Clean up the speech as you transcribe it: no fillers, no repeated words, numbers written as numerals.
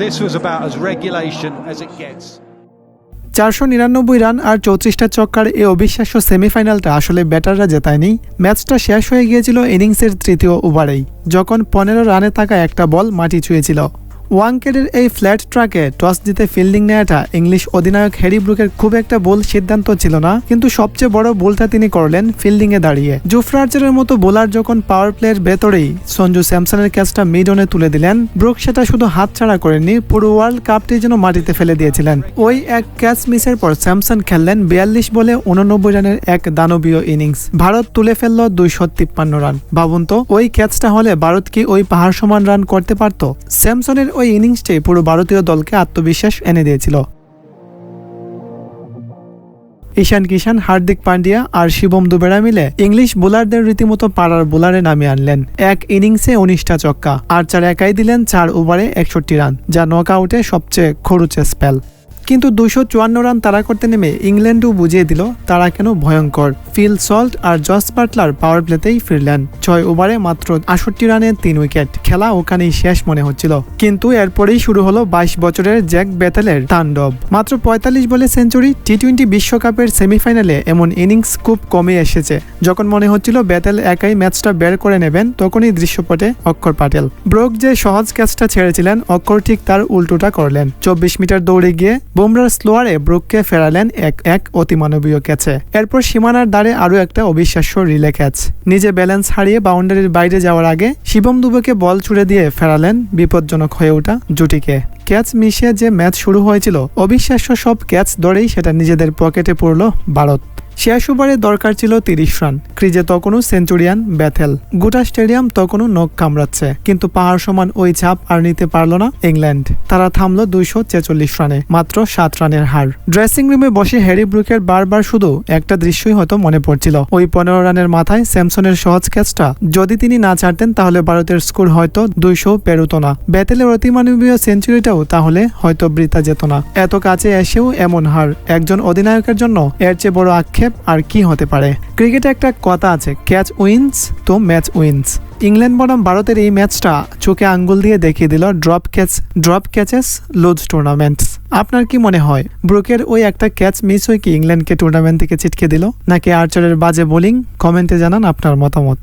This was about as regulation as it gets. 499 run আর 34টা ছক্কার এই অবিশ্বাস্য সেমিফাইনালটা আসলে ব্যাটাররা জেতায়নি। ম্যাচটা শেষ হয়ে গিয়েছিল ইনিংসের তৃতীয় ওভারেই, যখন 15 রানে থাকা একটা বল মাটি ছুঁয়েছিল। ওয়াংকেডের এই ফ্ল্যাট ট্রাকে টস জিতে ফিল্ডিং নেওয়াটা ইংলিশ অধিনায়ক হ্যারি ব্রুকের খুব একটা ভুল সিদ্ধান্ত ছিল না, কিন্তু সবচেয়ে বড় ভুলটা তিনি করলেন ফিল্ডিংয়ে দাঁড়িয়ে। জোফ্রা আর্চারের মতো বোলার যখন পাওয়ার প্লের ভেতরেই সঞ্জু স্যামসনের ক্যাচটা মিড অনে তুলে দিলেন, ব্রুক সেটা শুধু হাতছাড়া করেননি, পুরো ওয়ার্ল্ড কাপটি যেন মাটিতে ফেলে দিয়েছিলেন। ওই এক ক্যাচ মিসের পর স্যামসন খেললেন 42 বলে 89 রানের এক দানবীয় ইনিংস। ভারত তুলে ফেলল 253 রান। ভাবুন তো, ওই ক্যাচটা হলে ভারত কি ওই পাহাড় সমান রান করতে পারত? স্যামসনের ওই ইনিংসটাই পুরো ভারতীয় দলকে আত্মবিশ্বাস এনে দিয়েছিল। ঈশান কিষান, হার্দিক পান্ডিয়া আর শিবম দুবেরা মিলে ইংলিশ বোলারদের রীতিমতো পাড়ার বোলারে নামিয়ে আনলেন। এক ইনিংসে 19টা ছক্কা, আর্চার একাই দিলেন 4 ওভারে 61 রান, যা নকআউটে সবচেয়ে খরুচে স্পেল। কিন্তু 254 রান তাড়া করতে নেমে ইংল্যান্ডও বুঝিয়ে দিল তারা কেন ভয়ঙ্কর। ফিল সল্ট আর জস বাটলার পাওয়ার প্লেতেই ফিরলেন। 6 ওভারে মাত্র 68 রানে 3 উইকেট। খেলা ওখানেই শেষ মনে হচ্ছিল, কিন্তু এরপরেই শুরু হলো 22 বছরের জ্যাক বেথেলের তাণ্ডব। মাত্র 45 বলে সেঞ্চুরি। টি20 বিশ্বকাপের সেমিফাইনালে এমন ইনিংস খুব কমে এসেছে। যখন মনে হচ্ছিল বেথেল একাই ম্যাচটা বের করে নেবেন, তখনই দৃশ্যপটে অক্ষর প্যাটেল। ব্রুক যে সহজ ক্যাচটা ছেড়েছিলেন, অক্ষর ঠিক তার উল্টোটা করলেন। 24 মিটার দৌড়ে গিয়ে বুমরার স্লোয়ারে ব্রুককে ফেরালেন এক অতিমানবীয় ক্যাচে। এরপর সীমানার দ্বারে আরও একটা অবিশ্বাস্য রিলে ক্যাচ। নিজে ব্যালেন্স হারিয়ে বাউন্ডারির বাইরে যাওয়ার আগে শিবম দুবেকে বল ছুড়ে দিয়ে ফেরালেন বিপজ্জনক হয়ে ওঠা জুটিকে। ক্যাচ মিশিয়ে যে ম্যাচ শুরু হয়েছিল, অবিশ্বাস্য সব ক্যাচ ধরেই সেটা নিজেদের পকেটে পড়ল ভারত। শেষ ওভারে দরকার ছিল 30 রান। ক্রিজে তখনও সেঞ্চুরিয়ান বেথেল। গোটা স্টেডিয়াম তখনও নখ কামড়াচ্ছে, কিন্তু পাহাড় সমান ওই চাপ আর নিতে পারল না ইংল্যান্ড। তারা থামলো 246 রানে, মাত্র 7 রানের হার। ড্রেসিং রুমে বসে হ্যারি ব্রুকের বারবার শুধু একটা দৃশ্যই হয়তো মনে পড়ছিল। ওই 15 রানের মাথায় স্যামসনের সহজ ক্যাচটা যদি তিনি না ছাড়তেন, তাহলে ভারতের স্কোর হয়তো 200 পেরোতো না। বেথেলের অতিমানবীয় সেঞ্চুরিটাও তাহলে হয়তো বৃথা যেত না। এত কাছে এসেও এমন হার একজন অধিনায়কের জন্য এর চেয়ে বড় আক্ষেপ আর কি হতে পারে? ক্রিকেটে একটা কথা আছে, ক্যাচ উইন্স তো ম্যাচ উইন্স। ইংল্যান্ড বনাম ভারতের এই ম্যাচটা চোখে আঙ্গুল দিয়ে দেখিয়ে দিল ড্রপ ক্যাচেস লুজ টুর্নামেন্টস। আপনার কি মনে হয়, ব্রুকের ওই একটা ক্যাচ মিস হয়ে কি ইংল্যান্ডকে টুর্নামেন্ট থেকে ছিটকে দিল, নাকি আর্চারের বাজে বোলিং? কমেন্টে জানান আপনার মতামত।